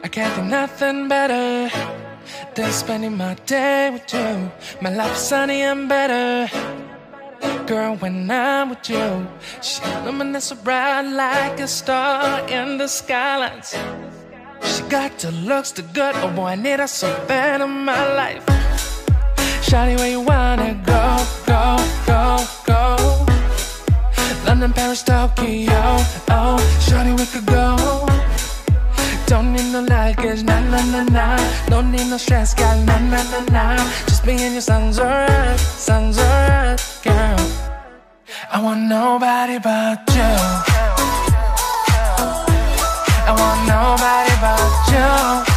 I can't think nothing better than spending my day with you. My life is sunny and better, girl, when I'm with you. She illuminates so bright like a star in the skylines. She got the looks, the good, oh boy, I need her so bad in my life. Shawty, where you wanna go, go, go, go? London, Paris, Tokyo, oh, shawty, we could go. Don't need no luggage, nah, nah, nah, nah. Don't need no stress, girl, nah, nah, nah, nah. Just me and your son's alright, girl. I want nobody but you. I want nobody but you.